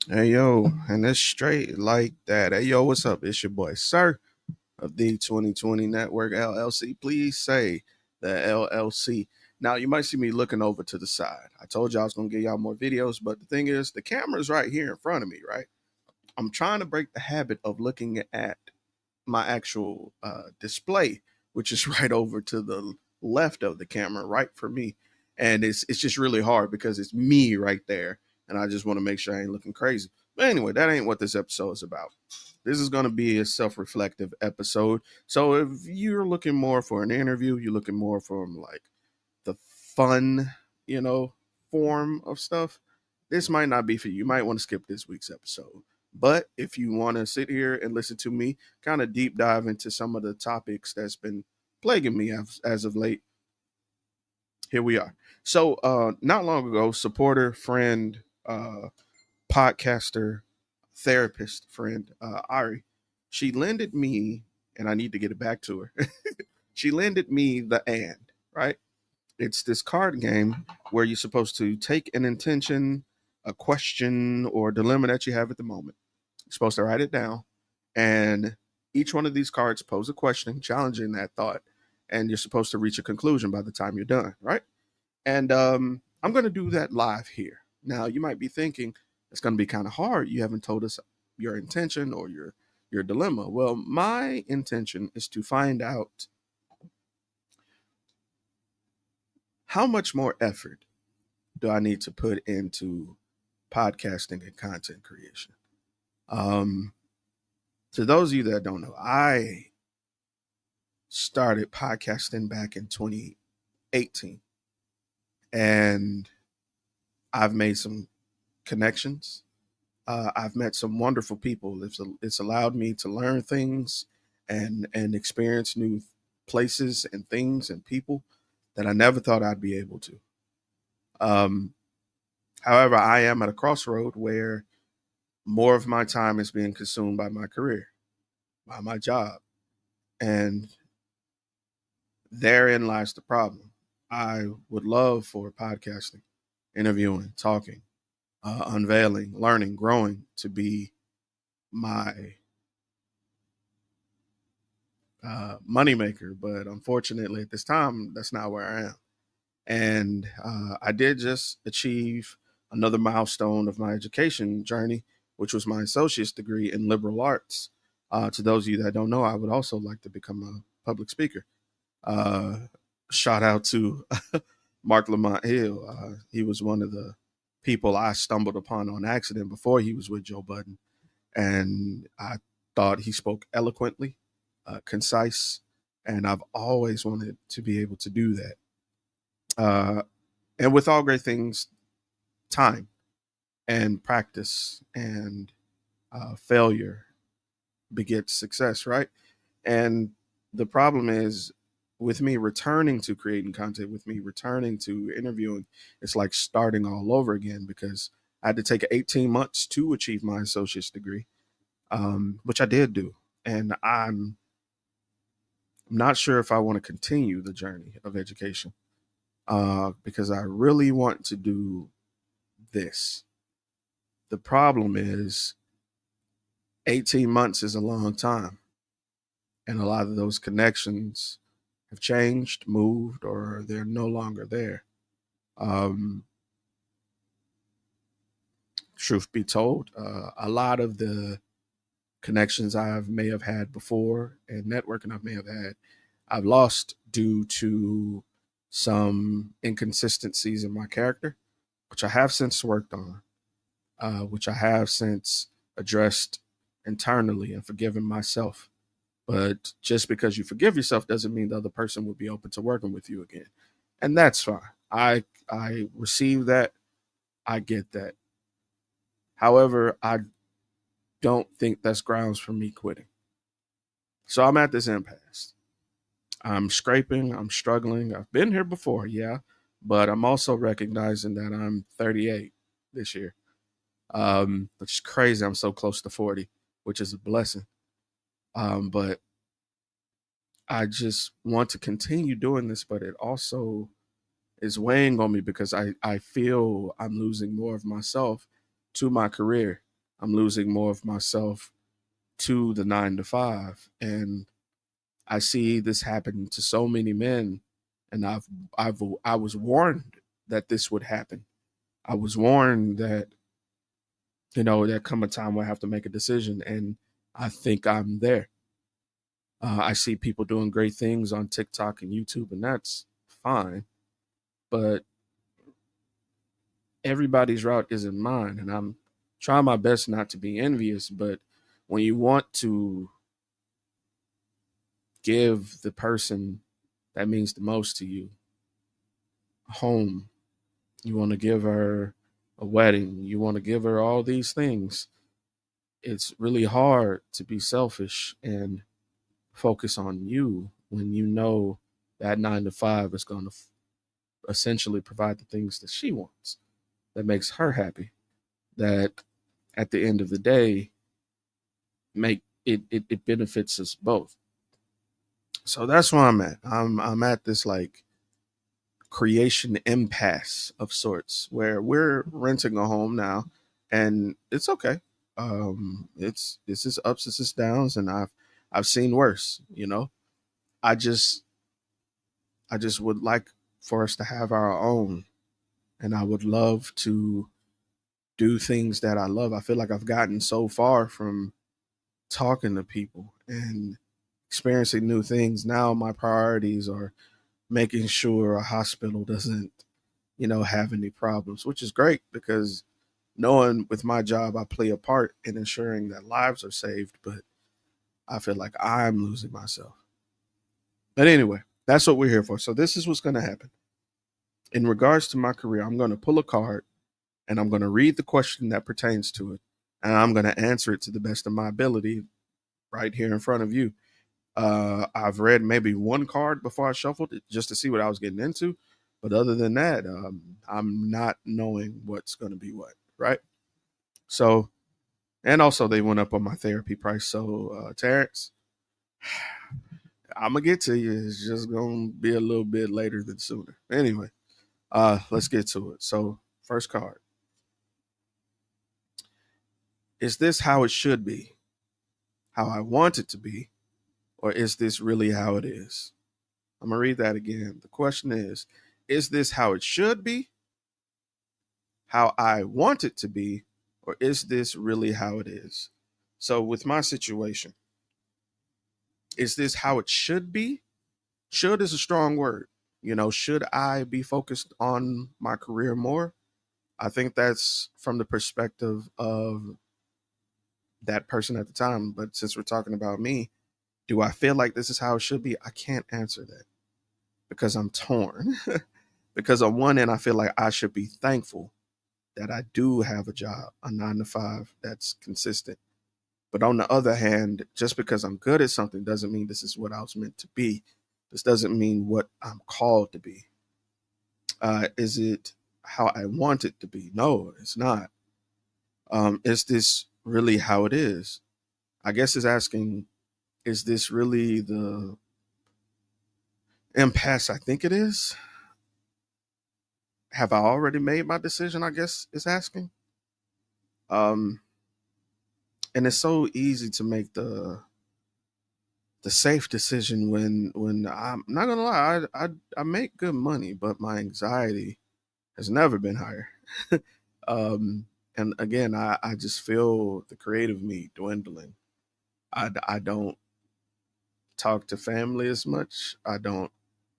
Hey yo, and it's straight like that. Hey yo, what's up? It's your boy Sir of the 2020 Network LLC. Please say the LLC. Now you might see me looking over to the side. I told you I was gonna give y'all more videos, but the thing is, the camera's right here in front of me, right? I'm trying to break the habit of looking at my actual display, which is right over to the left of the camera, right for me. And it's just really hard because it's me right there, and I just want to make sure I ain't looking crazy. But anyway, that ain't what this episode is about. This is going to be a self-reflective episode. So if you're looking more for an interview, you're looking more from like the fun, you know, form of stuff, this might not be for you. You might want to skip this week's episode. But if you want to sit here and listen to me kind of deep dive into some of the topics that's been plaguing me as of late, here we are. So, not long ago, supporter, friend, podcaster, therapist friend, Ari, she lended me, and I need to get it back to her. She lended me the and, right? It's this card game where you're supposed to take an intention, a question, or dilemma that you have at the moment. You're supposed to write it down, and each one of these cards pose a question challenging that thought, and you're supposed to reach a conclusion by the time you're done, right? And I'm going to do that live here. Now, you might be thinking it's going to be kind of hard. You haven't told us your intention or your dilemma. Well, my intention is to find out how much more effort do I need to put into podcasting and content creation. Um, to those of you that don't know, I started podcasting back in 2018, and I've made some connections. I've met some wonderful people. It's allowed me to learn things and experience new places and things and people that I never thought I'd be able to. Um, However, I am at a crossroad where more of my time is being consumed by my career, by my job, and therein lies the problem. I would love for podcasting, interviewing, talking, unveiling, learning, growing to be my moneymaker. But unfortunately, at this time, that's not where I am. And I did just achieve another milestone of my education journey, which was my associate's degree in liberal arts. To those of you that don't know, I would also like to become a public speaker. Uh, Shout out to Mark Lamont Hill. He was one of the people I stumbled upon on accident before he was with Joe Budden, and I thought he spoke eloquently, concise, and I've always wanted to be able to do that. Uh, and with all great things, time and practice and failure begets success, right? And the problem is with me returning to creating content, with me returning to interviewing, it's like starting all over again because I had to take 18 months to achieve my associate's degree, which I did do. And I'm not sure if I want to continue the journey of education because I really want to do this. The problem is 18 months is a long time. And a lot of those connections have changed, moved, or they're no longer there. Um, Truth be told, a lot of the connections I may have had before and networking I may have had, I've lost due to some inconsistencies in my character, which I have since worked on, which I have since addressed internally and forgiven myself. But just because you forgive yourself doesn't mean the other person will be open to working with you again. And that's fine. I receive that. I get that. However, I don't think that's grounds for me quitting. So I'm at this impasse. I'm scraping, I'm struggling. I've been here before, yeah, but I'm also recognizing that I'm 38 this year, which is crazy. I'm so close to 40, which is a blessing. But I just want to continue doing this, but it also is weighing on me because I feel I'm losing more of myself to my career. I'm losing more of myself to the 9 to 5. And I see this happen to so many men. And I was warned that this would happen. I was warned that, there come a time where I have to make a decision. And I think I'm there. I see people doing great things on TikTok and YouTube, and that's fine. But everybody's route isn't mine, and I'm trying my best not to be envious. But when you want to give the person that means the most to you a home, you want to give her a wedding, you want to give her all these things, it's really hard to be selfish and focus on you when you know that 9 to 5 is going to essentially provide the things that she wants, that makes her happy, that at the end of the day make it benefits us both. So that's where I'm at. I'm at this like creation impasse of sorts where we're renting a home now, and it's okay. It's this is ups, this is downs, and I've seen worse. I just I just would like for us to have our own, and I would love to do things that I love. I feel like I've gotten so far from talking to people and experiencing new things. Now my priorities are making sure a hospital doesn't, have any problems, which is great because knowing with my job I play a part in ensuring that lives are saved, but I feel like I'm losing myself. But anyway, that's what we're here for. So this is what's going to happen. In regards to my career, I'm going to pull a card and I'm going to read the question that pertains to it, and I'm going to answer it to the best of my ability right here in front of you. I've read maybe one card before I shuffled it just to see what I was getting into. But other than that, I'm not knowing what's going to be what, right? So, and also they went up on my therapy price. So, Terrence, I'm going to get to you. It's just going to be a little bit later than sooner. Anyway, let's get to it. So, first card. Is this how it should be? How I want it to be? Or is this really how it is? I'm going to read that again. The question is this how it should be? How I want it to be? Or is this really how it is? So, with my situation, is this how it should be? Should is a strong word. Should I be focused on my career more? I think that's from the perspective of that person at the time. But since we're talking about me, do I feel like this is how it should be? I can't answer that because I'm torn. Because on one end, I feel like I should be thankful that I do have a job, a 9 to 5 that's consistent. But on the other hand, just because I'm good at something doesn't mean this is what I was meant to be. This doesn't mean what I'm called to be. Is it how I want it to be? No, it's not. Is this really how it is? I guess it's asking, is this really the impasse I think it is? Have I already made my decision? I guess it's asking. Um, and it's so easy to make the safe decision when I'm not gonna lie, I make good money, but my anxiety has never been higher. um, and again, I just feel the creative me dwindling. I don't talk to family as much. I don't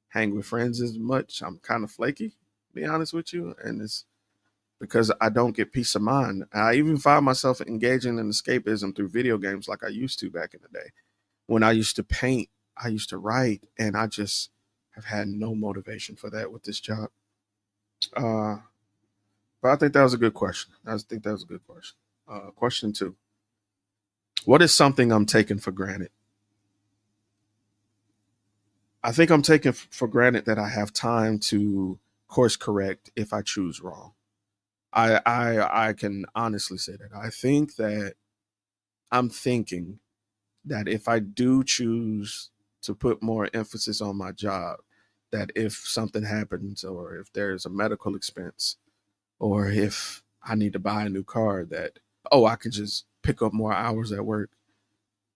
hang with friends as much. I'm kind of flaky, to be honest with you, and it's because I don't get peace of mind. I even find myself engaging in escapism through video games like I used to back in the day. When I used to paint, I used to write, and I just have had no motivation for that with this job. Uh, but I think that was a good question. I think that was a good question. Question two. What is something I'm taking for granted? I think I'm taking for granted that I have time to course correct if I choose wrong. I can honestly say that. I think that I'm thinking that if I do choose to put more emphasis on my job, that if something happens or if there's a medical expense or if I need to buy a new car, that oh, I can just pick up more hours at work.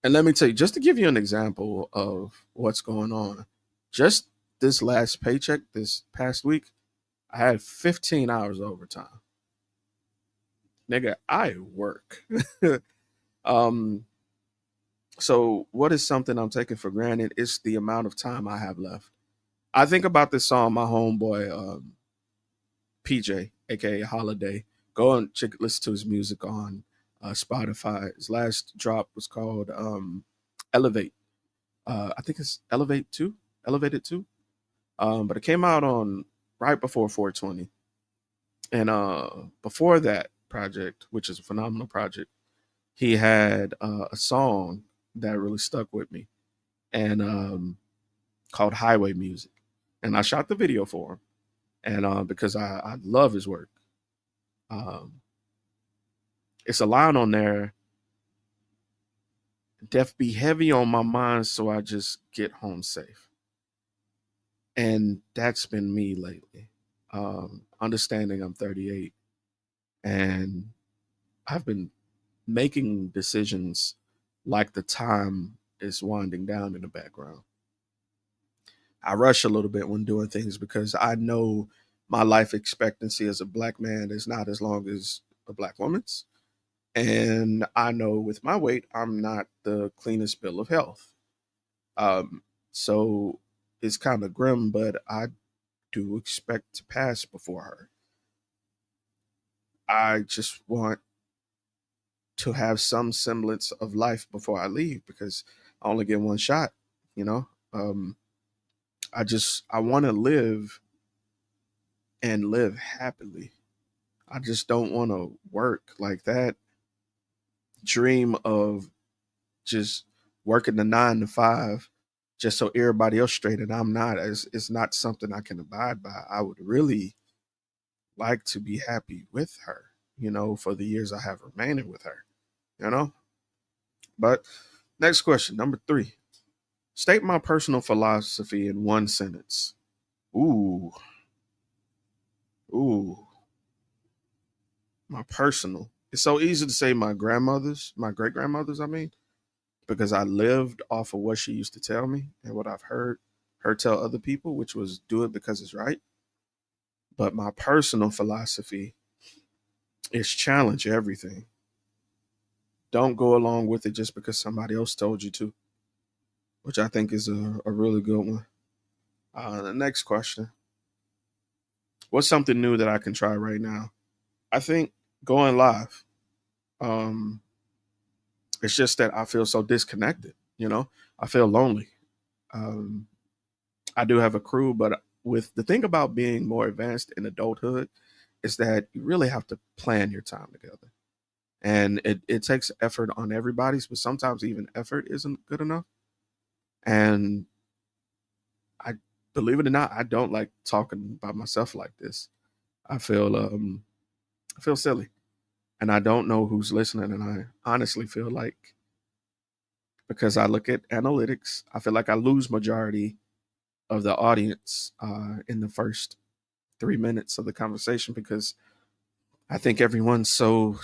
And let me tell you, just to give you an example of what's going on, just this last paycheck, this past week, I had 15 hours overtime. Nigga, I work. um, so what is something I'm taking for granted? It's the amount of time I have left. I think about this song, my homeboy PJ, aka Holiday. Go and check, listen to his music on Spotify. His last drop was called Elevate. I think it's Elevate 2, Elevated 2. But it came out on right before 420. And before that project, which is a phenomenal project, he had a song that really stuck with me and called Highway Music. And I shot the video for him. And because I love his work. Um, it's a line on there, death be heavy on my mind, so I just get home safe. And that's been me lately. Understanding I'm 38 and I've been making decisions like the time is winding down in the background. I rush a little bit when doing things because I know my life expectancy as a black man is not as long as a black woman's. And I know with my weight, I'm not the cleanest bill of health. Um, so it's kind of grim, but I do expect to pass before her. I just want to have some semblance of life before I leave because I only get one shot, you know? Um, I want to live and live happily. I just don't want to work like that. Dream of just working the 9 to 5 just so everybody else straight and I'm not. It's not something I can abide by. I would really like to be happy with her, for the years I have remaining with her, you know? But next question, number 3. State my personal philosophy in one sentence. Ooh, ooh, my personal. It's so easy to say my great grandmother's, I mean, because I lived off of what she used to tell me and what I've heard her tell other people, which was do it because it's right. But my personal philosophy is challenge everything. Don't go along with it just because somebody else told you to, which I think is a really good one. The next question. What's something new that I can try right now? I think going live. Um, it's just that I feel so disconnected, I feel lonely. Um, I do have a crew, but with the thing about being more advanced in adulthood is that you really have to plan your time together. And it takes effort on everybody's, but sometimes even effort isn't good enough. And I believe it or not, I don't like talking by myself like this. I feel I feel silly. And I don't know who's listening. And I honestly feel like because I look at analytics, I feel like I lose majority of the audience in the first 3 minutes of the conversation because I think everyone's so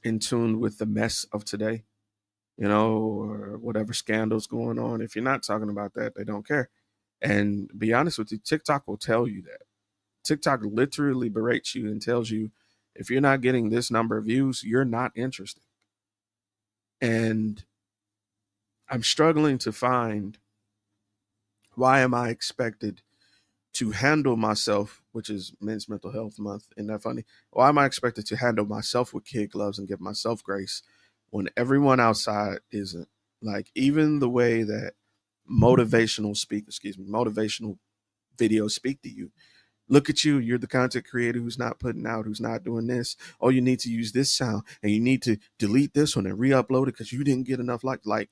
in tune with the mess of today, or whatever scandals going on. If you're not talking about that, they don't care. And be honest with you, TikTok will tell you that. TikTok literally berates you and tells you if you're not getting this number of views, you're not interested. And I'm struggling to find why am I expected to handle myself, which is Men's Mental Health Month. Isn't that funny? Why am I expected to handle myself with kid gloves and give myself grace when everyone outside isn't? Like even the way that motivational videos speak to you. Look at you. You're the content creator who's not putting out, who's not doing this. Oh, you need to use this sound and you need to delete this one and re-upload it because you didn't get enough like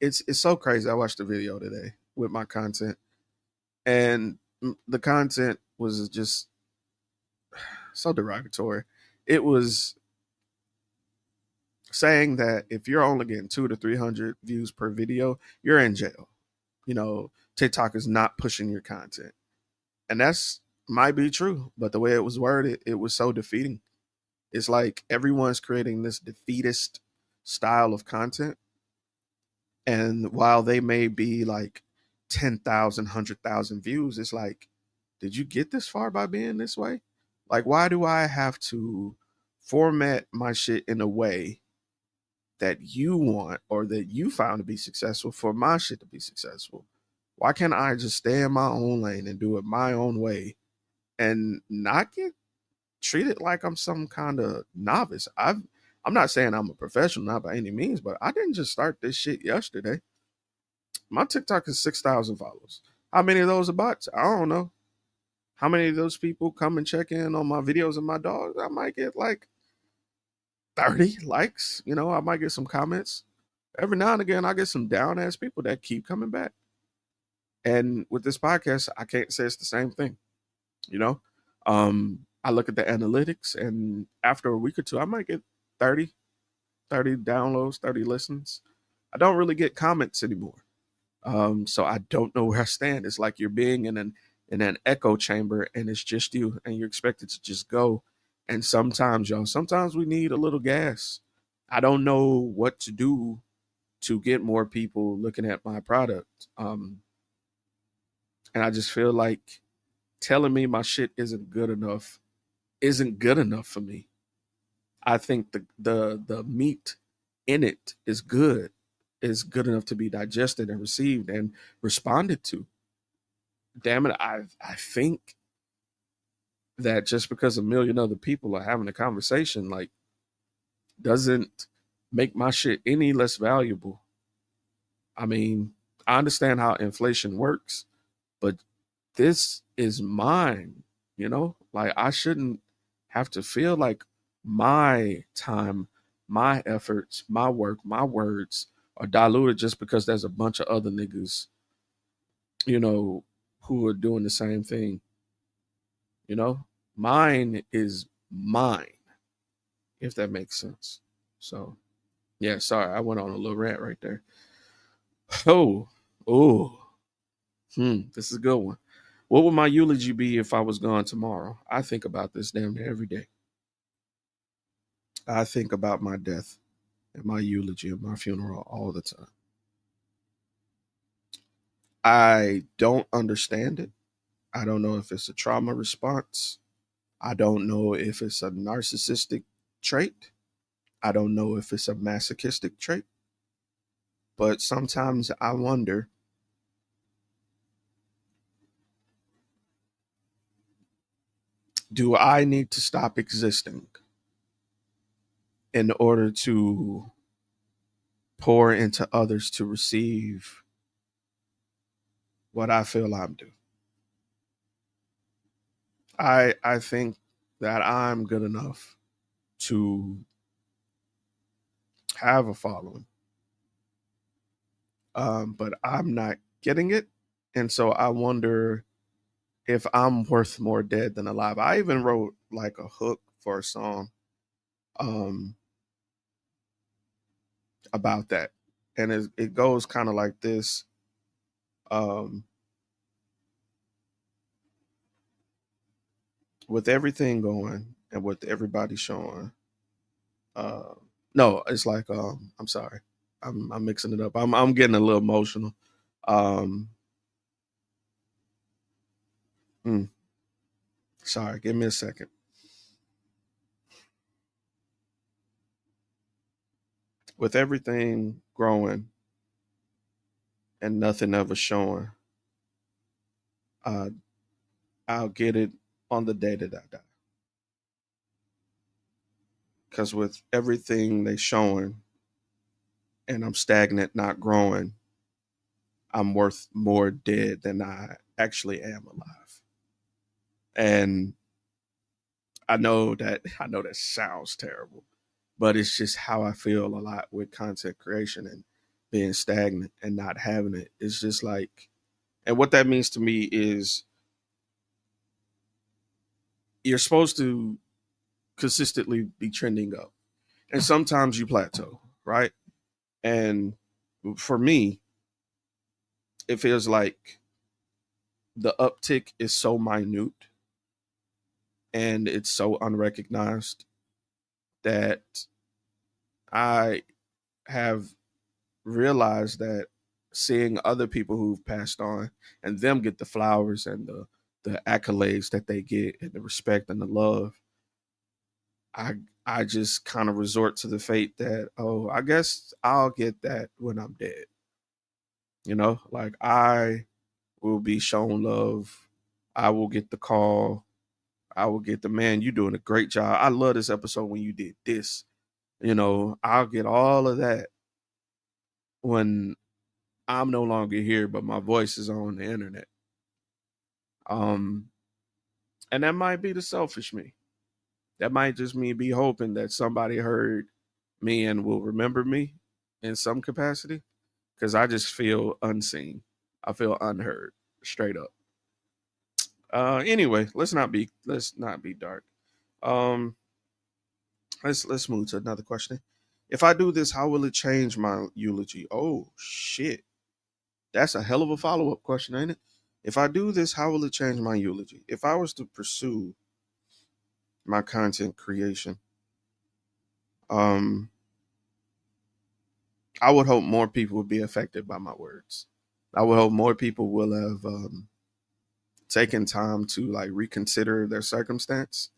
it's so crazy. I watched a video today with my content and the content was just so derogatory. It was saying that if you're only getting 200 to 300 views per video, you're in jail. TikTok is not pushing your content, and that's might be true, but the way it was worded, it was so defeating. It's like everyone's creating this defeatist style of content. And while they may be like 10,000, 100,000 views, it's like, did you get this far by being this way? Like, why do I have to format my shit in a way that you want or that you found to be successful for my shit to be successful? Why can't I just stay in my own lane and do it my own way and not get treated like I'm some kind of novice? I'm not saying I'm a professional, not by any means, but I didn't just start this shit yesterday. My TikTok is 6,000 followers. How many of those are bots? I don't know. How many of those people come and check in on my videos of my dogs? I might get like 30 likes. I might get some comments. Every now and again, I get some down ass people that keep coming back. And with this podcast, I can't say it's the same thing. You know, I look at the analytics, and after a week or two, I might get 30, 30 downloads, 30 listens. I don't really get comments anymore. So I don't know where I stand. It's like you're being in an echo chamber, and it's just you, and you're expected to just go. And sometimes, y'all, sometimes we need a little gas. I don't know what to do to get more people looking at my product. And I just feel like telling me my shit isn't good enough for me. I think the meat in it is good enough to be digested and received and responded to. Damn it, I think that just because a million other people are having a conversation, like, doesn't make my shit any less valuable. I mean, I understand how inflation works, but this is mine, Like, I shouldn't have to feel like my time, my efforts, my work, my words are diluted just because there's a bunch of other niggas, you know, who are doing the same thing, you know? Mine is mine, if that makes sense. So, yeah, sorry, I went on a little rant right there. Oh, oh, this is a good one. What would my eulogy be if I was gone tomorrow? I think about this damn near every day. I think about my death and my eulogy and my funeral all the time. I don't understand it. I don't know if it's a trauma response. I don't know if it's a narcissistic trait. I don't know if it's a masochistic trait. But sometimes I wonder, do I need to stop existing in order to pour into others to receive what I feel I'm due? I think that I'm good enough to have a following, but I'm not getting it, and so I wonder if I'm worth more dead than alive. I even wrote like a hook for a song um, about that, and it goes kind of like this. Um, with everything going and with everybody showing, uh, no, it's like I'm sorry, I'm mixing it up. I'm getting a little emotional. Um, mm, Sorry, give me a second. With everything growing and nothing ever showing, uh, I'll get it on the day that I die. Because with everything they showing and I'm stagnant, not growing, I'm worth more dead than I actually am alive. And I know that sounds terrible, but it's just how I feel a lot with content creation and being stagnant and not having it. It's just like, and what that means to me is you're supposed to consistently be trending up, and sometimes you plateau, right? And for me, it feels like the uptick is so minute and it's so unrecognized that I have realized that seeing other people who've passed on and them get the flowers and the accolades that they get and the respect and the love, I I just kind of resort to the fate that, oh, I guess I'll get that when I'm dead. Like I will be shown love. I will get the call. I will get the, man, you doing a great job. I love this episode when you did this. I'll get all of that when I'm no longer here, but my voice is on the internet. Um, and that might be the selfish me. That might just me be hoping that somebody heard me and will remember me in some capacity, because I just feel unseen. I feel unheard, straight up. Anyway, let's not be dark. Um, let's move to another question. If I do this, how will it change my eulogy? Oh shit, that's a hell of a follow up question, ain't it? If I do this, how will it change my eulogy? If I was to pursue my content creation, um, I would hope more people would be affected by my words. I would hope more people will have taken time to like reconsider their circumstance,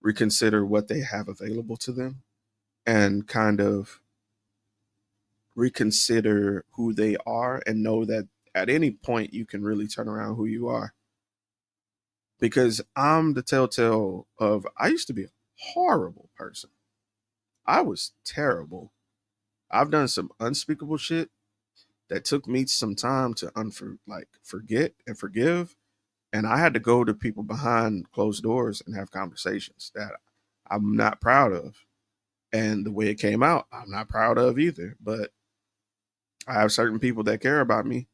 reconsider what they have available to them, and kind of reconsider who they are and know that at any point you can really turn around who you are. Because I'm the telltale of, I used to be a horrible person. I was terrible. I've done some unspeakable shit that took me some time to forget and forgive. And I had to go to people behind closed doors and have conversations that I'm not proud of. And the way it came out, I'm not proud of either. But I have certain people that care about me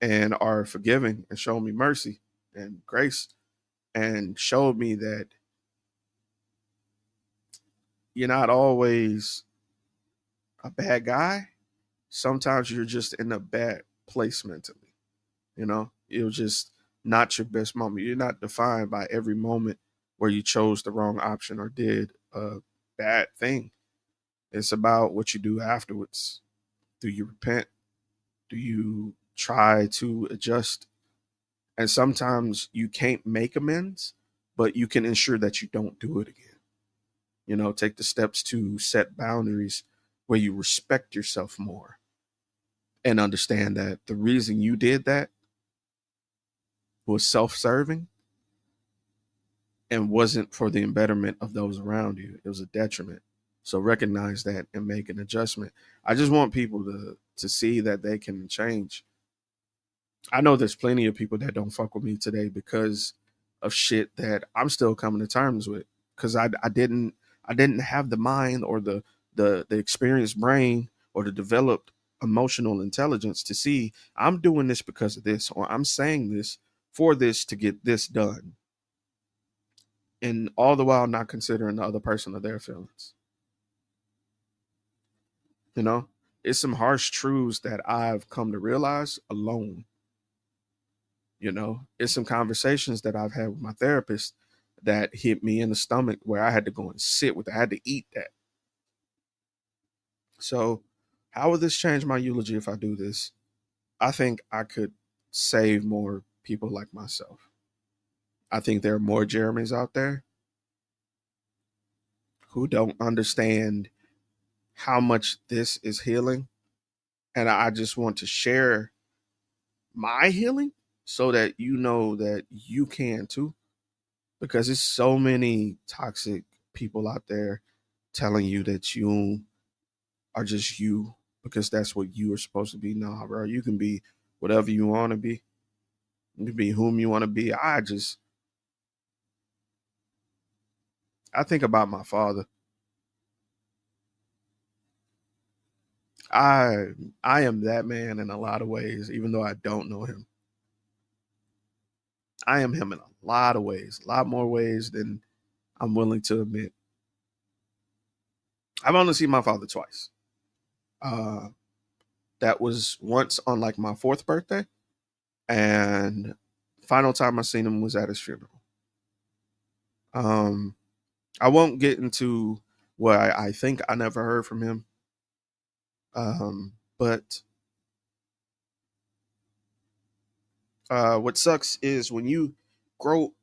and are forgiving and show me mercy and grace and showed me that you're not always a bad guy. Sometimes you're just in a bad place mentally. It was just not your best moment. You're not defined by every moment where you chose the wrong option or did a bad thing. It's about what you do afterwards. Do you repent? Do you try to adjust? And sometimes you can't make amends, but you can ensure that you don't do it again. Take the steps to set boundaries where you respect yourself more and understand that the reason you did that was self serving and wasn't for the betterment of those around you. It was a detriment. So recognize that and make an adjustment. I just want people to see that they can change. I know there's plenty of people that don't fuck with me today because of shit that I'm still coming to terms with. Because I didn't have the mind or the experienced brain or the developed emotional intelligence to see I'm doing this because of this, or I'm saying this for this to get this done, and all the while not considering the other person or their feelings. You know, it's some harsh truths that I've come to realize alone. It's some conversations that I've had with my therapist that hit me in the stomach where I had to go and sit with it. I had to eat that. So, how will this change my eulogy if I do this? I think I could save more people like myself. I think there are more Jeremys out there who don't understand how much this is healing. And I just want to share my healing so that you know that you can too. Because there's so many toxic people out there telling you that you are just you because that's what you are supposed to be. No, bro, you can be whatever you want to be. You can be whom you want to be. I think about my father. I I am that man in a lot of ways, even though I don't know him. I am him in a lot of ways, a lot more ways than I'm willing to admit. I've only seen my father twice. Uh, that was once on like my fourth birthday, and final time I seen him was at his funeral. Um, I won't get into what I think I never heard from him. But what sucks is when you grow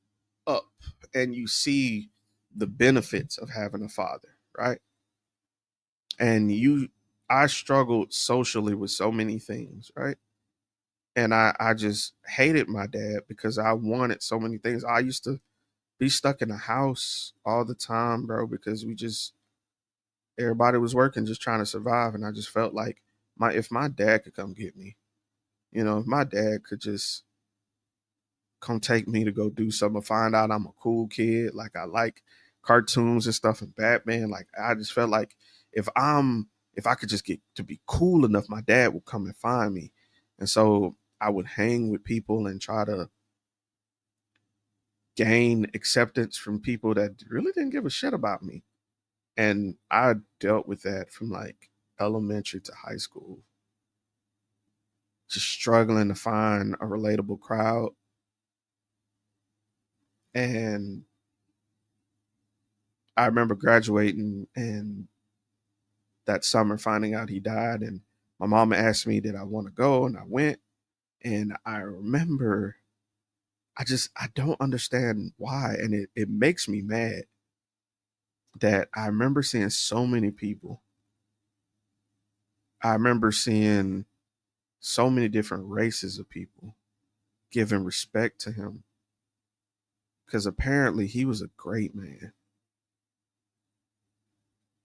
up and you see the benefits of having a father, right? And I struggled socially with so many things, right? And I just hated my dad because I wanted so many things. I used to be stuck in the house all the time, bro, because everybody was working just trying to survive. And I just felt like if my dad could come get me, if my dad could just come take me to go do something, find out I'm a cool kid, like I like cartoons and stuff and Batman. Like I just felt like if I could just get to be cool enough, my dad would come and find me. And so I would hang with people and try to gain acceptance from people that really didn't give a shit about me. And I dealt with that from like elementary to high school, just struggling to find a relatable crowd. And I remember graduating and that summer finding out he died. And my mama asked me, did I want to go? And I went. And I remember, I don't understand why. And it makes me mad that I remember seeing so many people. I remember seeing so many different races of people giving respect to him because apparently he was a great man,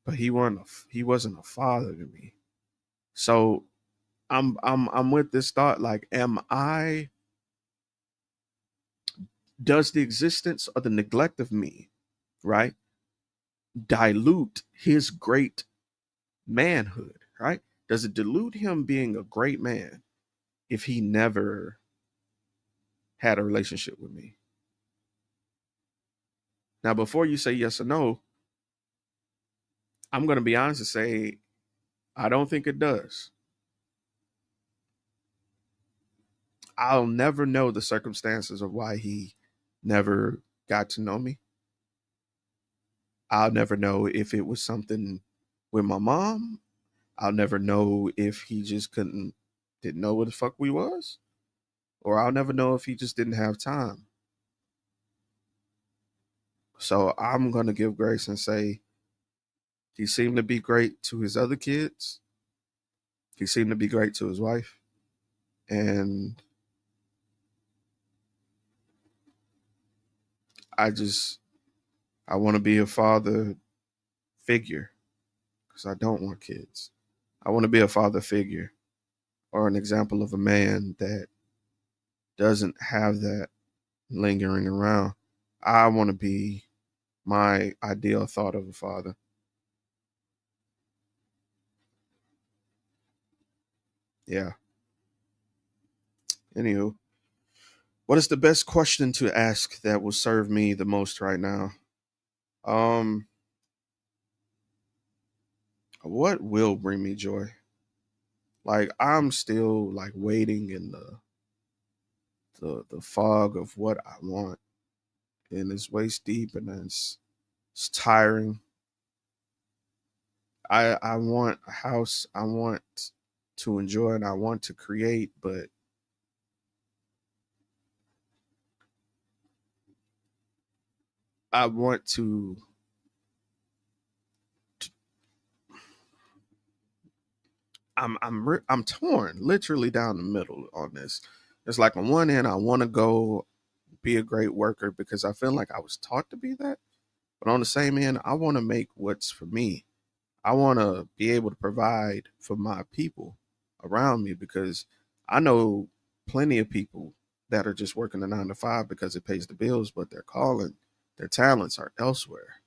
but he wasn't a father to me. So I'm with this thought like, am I does the existence or the neglect of me, right, dilute his great manhood, right? Does it dilute him being a great man if he never had a relationship with me? Now, before you say yes or no, I'm going to be honest and say I don't think it does. I'll never know the circumstances of why he never got to know me. I'll never know if it was something with my mom. I'll never know if he just didn't know what the fuck we was, or I'll never know if he just didn't have time. So I'm gonna give grace and say he seemed to be great to his other kids. He seemed to be great to his wife, and I just I want to be a father figure because I don't want kids. I want to be a father figure or an example of a man that doesn't have that lingering around. I want to be my ideal thought of a father. Yeah. Anywho, what is the best question to ask that will serve me the most right now? Um, what will bring me joy? Like I'm still like waiting in the fog of what I want, and it's waist deep, and it's tiring. I want a house. I want to enjoy and I want to create, but I want to I'm torn, literally down the middle on this. It's like on one end, I want to go be a great worker because I feel like I was taught to be that, but on the same end, I want to make what's for me. I want to be able to provide for my people around me because I know plenty of people that are just working a 9 to 5 because it pays the bills, but their calling, their talents are elsewhere.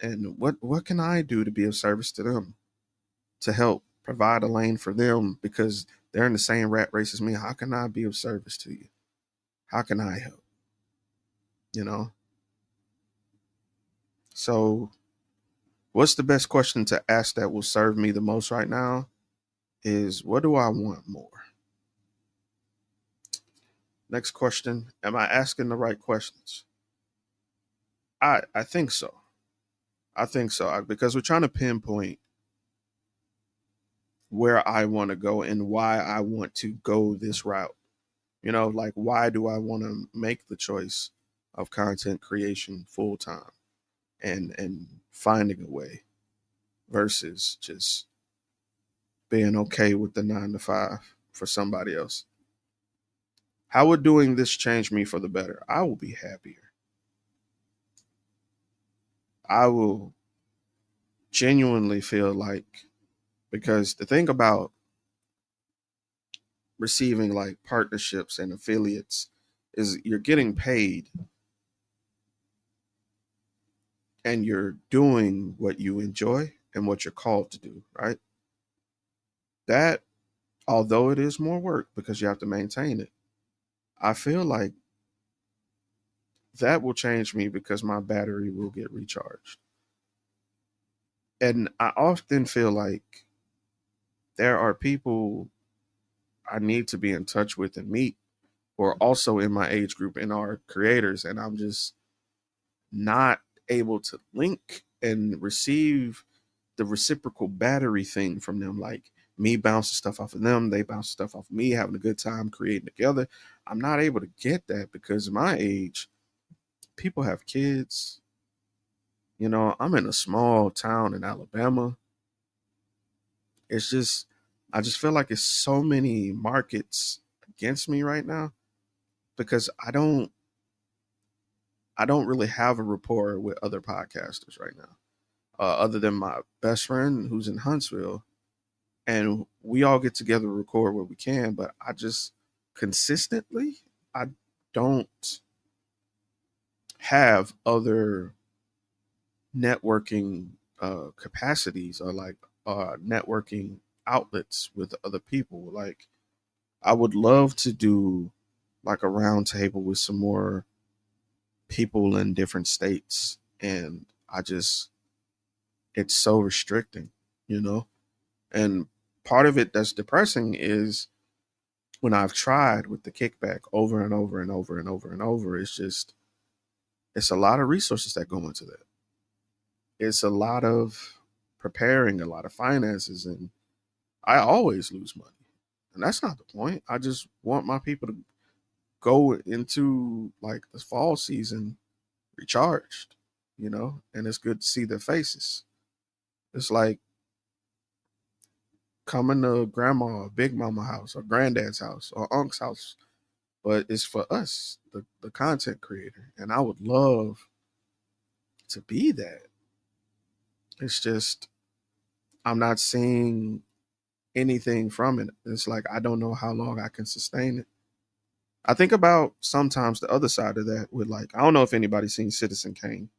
And what can I do to be of service to them to help provide a lane for them because they're in the same rat race as me? How can I be of service to you? How can I help? You know. So, what's the best question to ask that will serve me the most right now? Is what do I want more? Next question. Am I asking the right questions? I think so. I think so because we're trying to pinpoint where I want to go and why I want to go this route. Like why do I want to make the choice of content creation full time and finding a way versus just being okay with the 9 to 5 for somebody else. How would doing this change me for the better? I will be happier. I will genuinely feel like, because the thing about receiving like partnerships and affiliates is you're getting paid and you're doing what you enjoy and what you're called to do, right? That, although it is more work because you have to maintain it, I feel like that will change me because my battery will get recharged. And I often feel like there are people I need to be in touch with and meet who are also in my age group and are creators, and I'm just not able to link and receive the reciprocal battery thing from them. Like me bouncing stuff off of them, they bounce stuff off of me, having a good time creating together. I'm not able to get that because my age, people have kids. I'm in a small town in Alabama. It's just, I just feel like it's so many markets against me right now because I don't really have a rapport with other podcasters right now, other than my best friend who's in Huntsville, and we all get together to record what we can. But I just consistently, I don't have other networking capacities or like networking outlets with other people. Like I would love to do like a round table with some more people in different states, and I just it's so restricting, you know? And part of it that's depressing is when I've tried with the kickback over and over and over and over and over, it's a lot of resources that go into that. It's a lot of preparing, a lot of finances, and I always lose money. And that's not the point. I just want my people to go into like the fall season recharged, and it's good to see their faces. It's like coming to grandma or big mama house or granddad's house or uncle's house, but it's for us, the content creator. And I would love to be that. It's just, I'm not seeing anything from it. It's like, I don't know how long I can sustain it. I think about sometimes the other side of that with like, I don't know if anybody's seen Citizen Kane,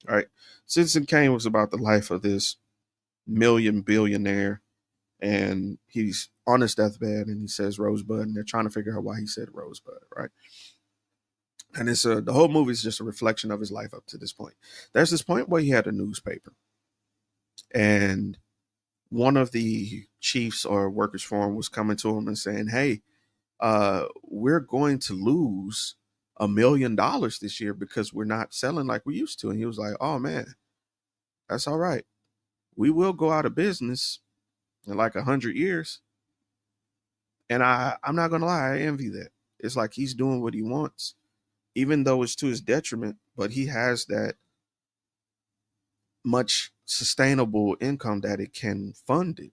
right? Citizen Kane was about the life of this million billionaire, and he's on his deathbed and he says Rosebud, and they're trying to figure out why he said Rosebud, right? And the whole movie is just a reflection of his life up to this point. There's this point where he had a newspaper, and one of the chiefs or workers for him was coming to him and saying, "Hey, we're going to lose $1 million this year because we're not selling like we used to." And he was like, "Oh man, that's all right. We will go out of business in like 100 years." And I'm not gonna lie, I envy that. It's like he's doing what he wants, even though it's to his detriment, but he has that much sustainable income that it can fund it.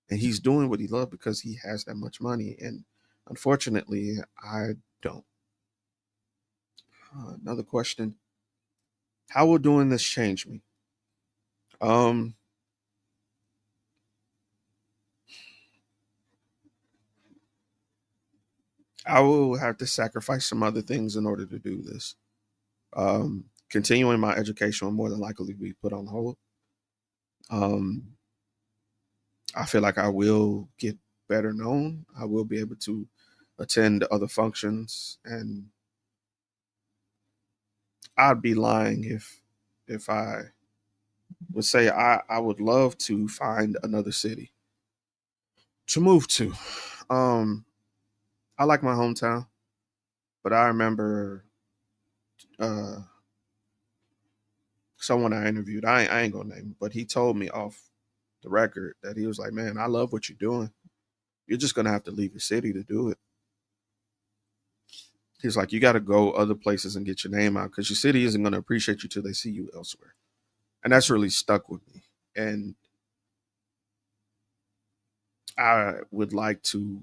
And he's doing what he loves because he has that much money. And unfortunately, I don't. Another question: how will doing this change me? Um, I will have to sacrifice some other things in order to do this. Continuing my education will more than likely be put on hold. Um, I feel like I will get better known. I will be able to attend other functions, and I'd be lying if I would say I would love to find another city to move to. Um, I like my hometown, but I remember uh, someone I interviewed. I ain't gonna name him, but he told me off the record that he was like, "Man, I love what you're doing. You're just gonna have to leave your city to do it." He's like, "You got to go other places and get your name out because your city isn't gonna appreciate you till they see you elsewhere." And that's really stuck with me. And I would like to.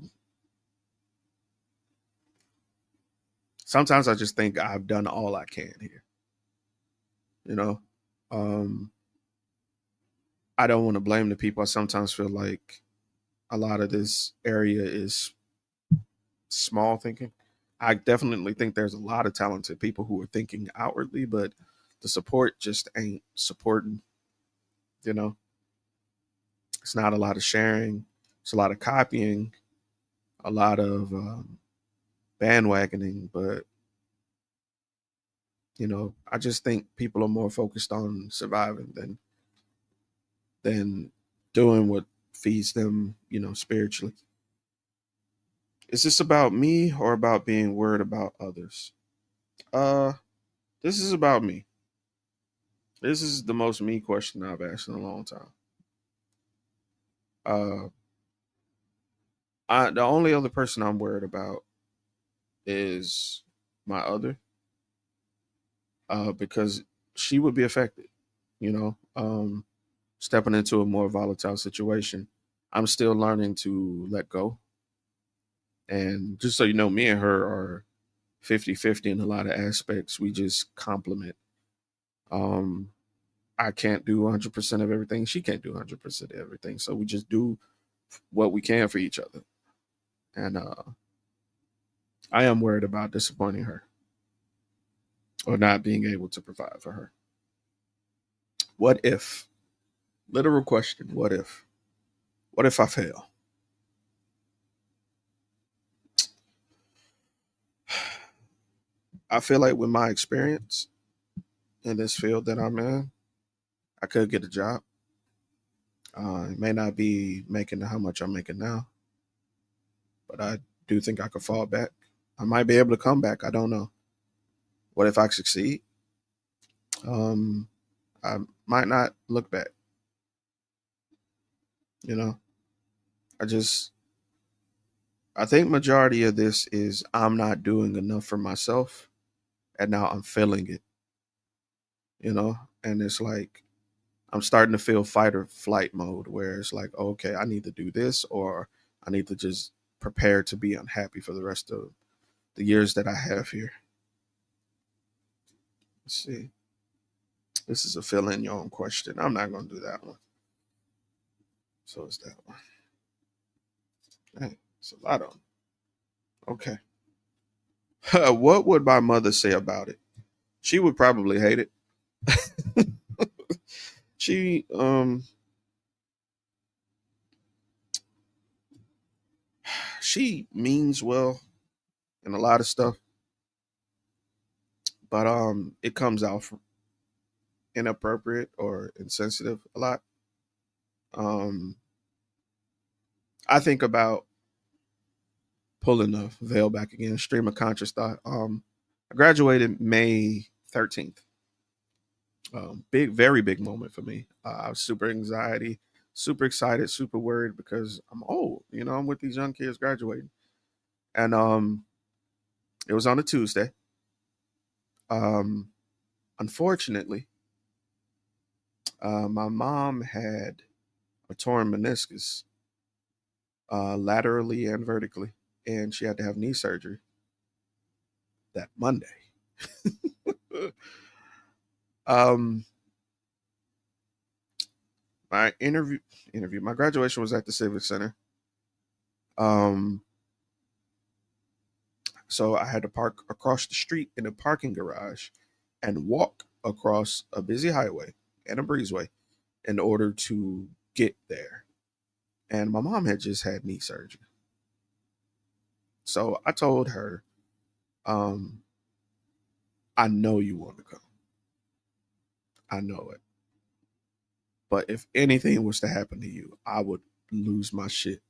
Sometimes I just think I've done all I can here. You know, um, I don't want to blame the people. I sometimes feel like a lot of this area is small thinking. I definitely think there's a lot of talented people who are thinking outwardly, but the support just ain't supporting. You know, it's not a lot of sharing. It's a lot of copying, a lot of bandwagoning. But I just think people are more focused on surviving than doing what feeds them. Spiritually. Is this about me or about being worried about others? Uh, this is about me. This is the most me question I've asked in a long time. Uh, the only other person I'm worried about is my other, because she would be affected. You know, stepping into a more volatile situation. I'm still learning to let go. And just so you know, me and her are 50-50 in a lot of aspects. We just complement. Um, I can't do 100% of everything. She can't do 100% of everything. So we just do what we can for each other. And I am worried about disappointing her or not being able to provide for her. What if? Literal question. What if? What if I fail? I feel like with my experience in this field that I'm in, I could get a job. It may not be making how much I'm making now, but I do think I could fall back. I might be able to come back. I don't know. What if I succeed? Um, I might not look back. You know, I just I think majority of this is I'm not doing enough for myself, and now I'm feeling it. And it's like I'm starting to feel fight or flight mode, where it's like, okay, I need to do this, or I need to just prepare to be unhappy for the rest of the years that I have here. Let's see. This is a fill in your own question. I'm not going to do that one. So it's that one. Hey, it's a lot of them. Okay. What would my mother say about it? She would probably hate it. She she means well in a lot of stuff, but it comes out inappropriate or insensitive a lot. Um I think about pulling the veil back again, stream of conscious thought. I graduated May 13th. Big, very big moment for me. Super anxiety, super excited, super worried because I'm old. I'm with these young kids graduating, and it was on a Tuesday. Um, Unfortunately, my mom had a torn meniscus, laterally and vertically, and she had to have knee surgery that Monday. um, my my graduation was at the Civic Center. Um, so I had to park across the street in a parking garage and walk across a busy highway and a breezeway in order to get there. And my mom had just had knee surgery. So I told her, um, I know you want to come. I know it. But if anything was to happen to you, I would lose my shit.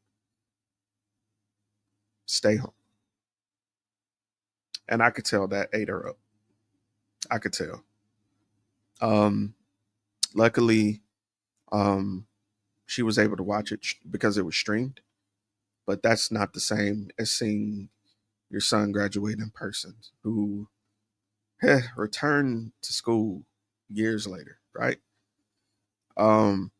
Stay home. And I could tell that ate her up. I could tell. Luckily, she was able to watch it because it was streamed, but that's not the same as seeing your son graduate in person, who returned to school years later, right? Um,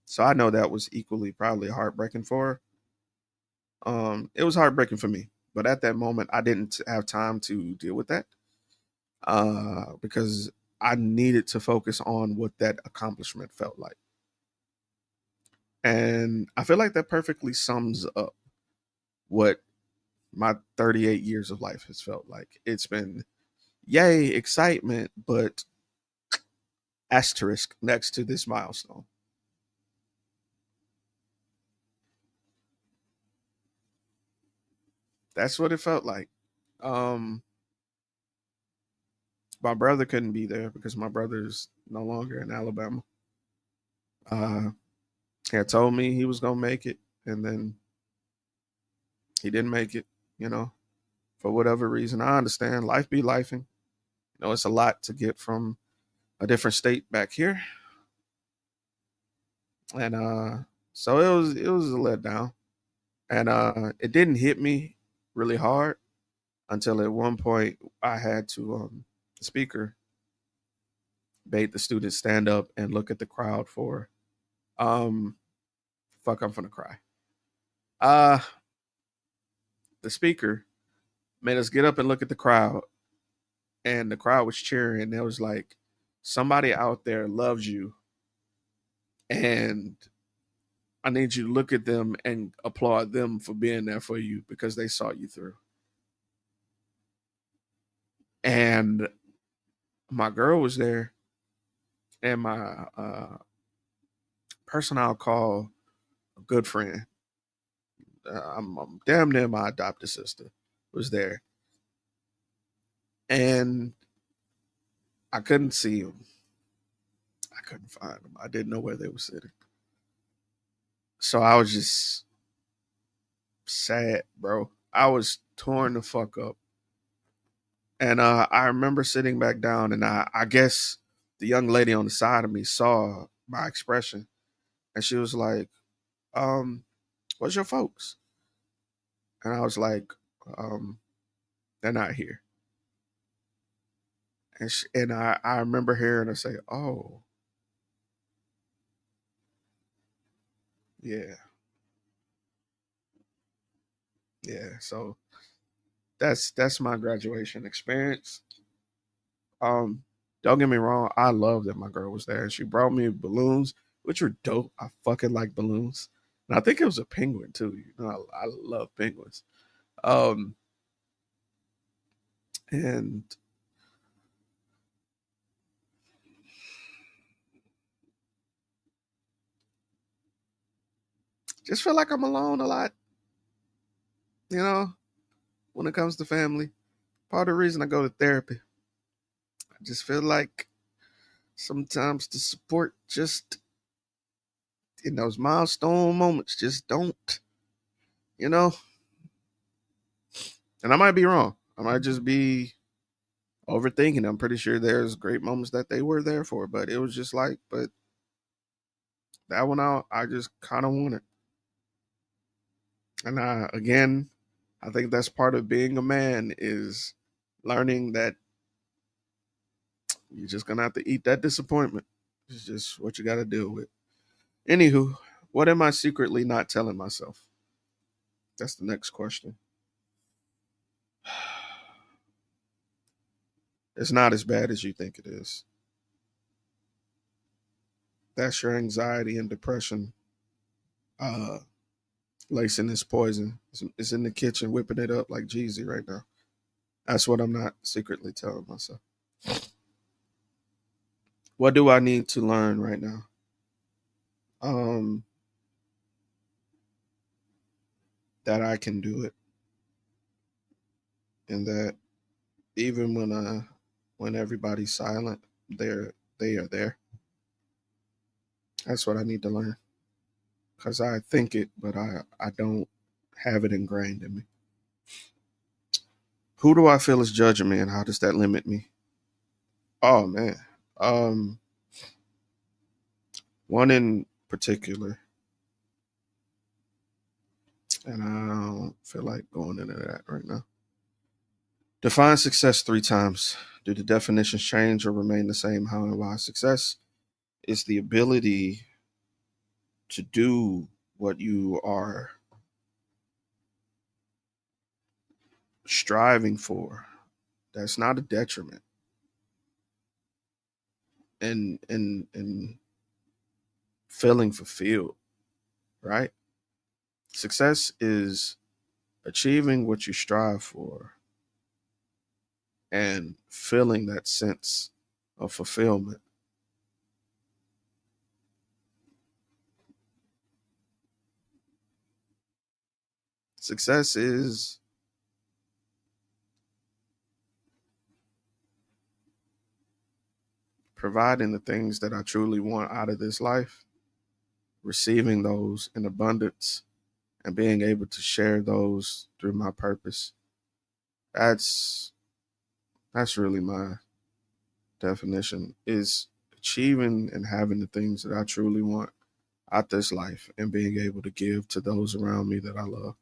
so I know that was equally probably heartbreaking for her. It was heartbreaking for me, but at that moment, I didn't have time to deal with that because I needed to focus on what that accomplishment felt like. And I feel like that perfectly sums up what my 38 years of life has felt like. It's been yay, excitement, but asterisk next to this milestone. That's what it felt like. Um, my brother couldn't be there because my brother's no longer in Alabama. Uh, he had told me he was gonna make it, and then he didn't make it. You know, for whatever reason, I understand. Life be lifing. You know, it's a lot to get from a different state back here, and so it was a letdown, and it didn't hit me really hard until at one point I had to the speaker made the students stand up and look at the crowd for um fuck I'm gonna cry. Uh the speaker made us get up and look at the crowd, and the crowd was cheering, and it was like somebody out there loves you, and I need you to look at them and applaud them for being there for you because they saw you through. And my girl was there, and my person I'll call a good friend, I'm damn near my adopted sister, was there, and I couldn't see them. I couldn't find them. I didn't know where they were sitting. So I was just sad, bro. I was torn the fuck up. And I remember sitting back down, and I guess the young lady on the side of me saw my expression, and she was like, um, "What's your folks?" And I was like, um, "They're not here." And I remember hearing her say, "Oh, yeah, yeah." So that's my graduation experience. Um, don't get me wrong, I love that my girl was there, and she brought me balloons, which were dope. I fucking like balloons, and I think it was a penguin too. You know, I love penguins. Um, and just feel like I'm alone a lot. You know, when it comes to family, part of the reason I go to therapy, I just feel like sometimes the support just in those milestone moments just don't. You know, and I might be wrong. I might just be overthinking. I'm pretty sure there's great moments that they were there for, but it was just like, but that one out, I just kind of want it. And again, I think that's part of being a man is learning that you're just gonna have to eat that disappointment. It's just what you got to deal with. Anywho, what am I secretly not telling myself? That's the next question. It's not as bad as you think it is. That's your anxiety and depression uh, lacing this poison. It's in the kitchen whipping it up like Jeezy right now. That's what I'm not secretly telling myself. What do I need to learn right now? Um, that I can do it, and that even when everybody's silent, they are there. That's what I need to learn because I think it, but I don't have it ingrained in me. Who do I feel is judging me, and how does that limit me? Oh man, um, One in particular, and I don't feel like going into that right now. Define success three times. Do the definitions change or remain the same? How and why? Success is the ability to do what you are striving for. That's not a detriment. And feeling fulfilled, right? Success is achieving what you strive for and feeling that sense of fulfillment. Success is providing the things that I truly want out of this life, receiving those in abundance, and being able to share those through my purpose. That's that's really my definition, is achieving and having the things that I truly want out this life and being able to give to those around me that I love.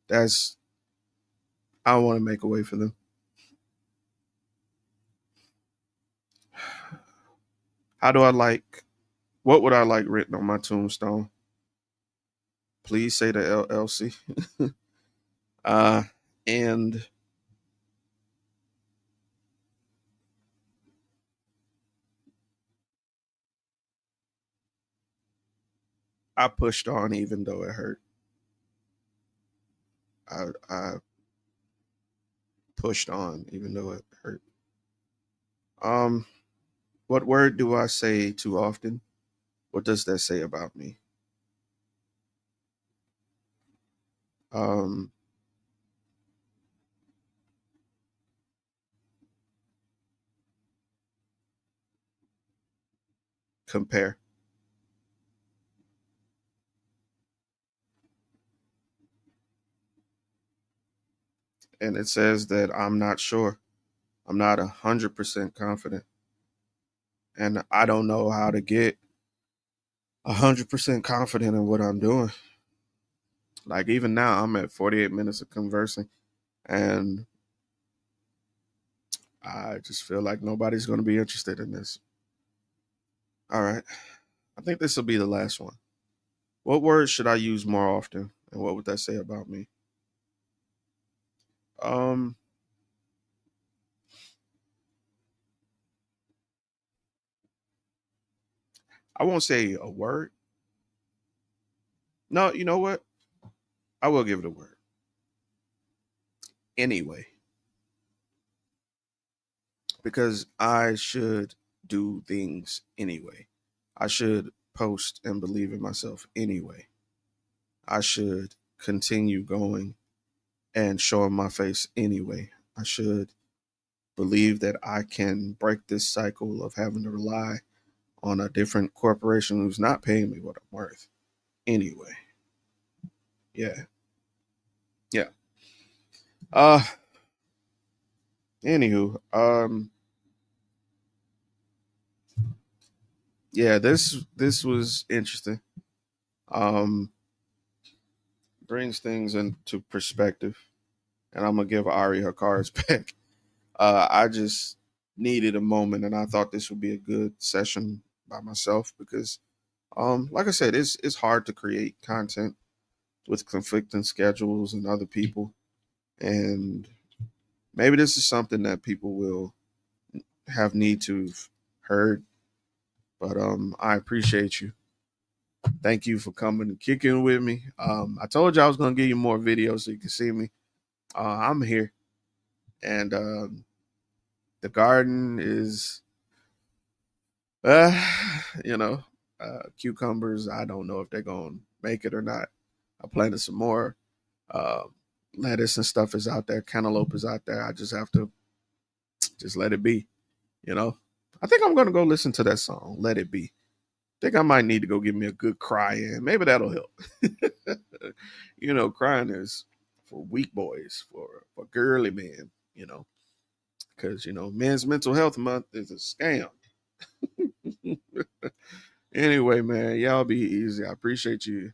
That's I want to make a way for them. How do I like what would I like written on my tombstone? Please say the LLC. uh and I pushed on even though it hurt. I pushed on even though it hurt. Um what word do I say too often? What does that say about me? Um compare. And it says that I'm not sure. I'm not 100% confident. And I don't know how to get 100% confident in what I'm doing. Like even now, I'm at 48 minutes of conversing, and I just feel like nobody's going to be interested in this. All right. I think this will be the last one. What words should I use more often? And what would that say about me? Um, I won't say a word. No, you know what? I will give it a word. Anyway, because I should do things anyway. I should post and believe in myself anyway. I should continue going and showing my face anyway. I should believe that I can break this cycle of having to rely on a different corporation who's not paying me what I'm worth anyway. Yeah. Yeah. Uh anywho, yeah, this was interesting. Um brings things into perspective, and I'm gonna give Ari her cards back. I just needed a moment, and I thought this would be a good session by myself because, like I said, it's hard to create content with conflicting schedules and other people, and maybe this is something that people will have need to have heard. But I appreciate you. Thank you for coming and kicking with me. I told you I was gonna give you more videos so you can see me. I'm here, and the garden is you know, cucumbers. I don't know if they're gonna make it or not. I planted some more. Uh, lettuce and stuff is out there. Cantaloupe is out there. I just have to just let it be. You know. I think I'm gonna go listen to that song. Let it be. I think I might need to go give me a good cry in. Maybe that'll help. Crying is for weak boys, for girly men. Because Men's Mental Health Month is a scam. Anyway, man, y'all be easy. I appreciate you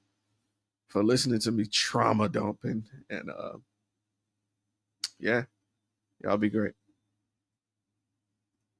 for listening to me trauma dumping. And yeah, y'all be great.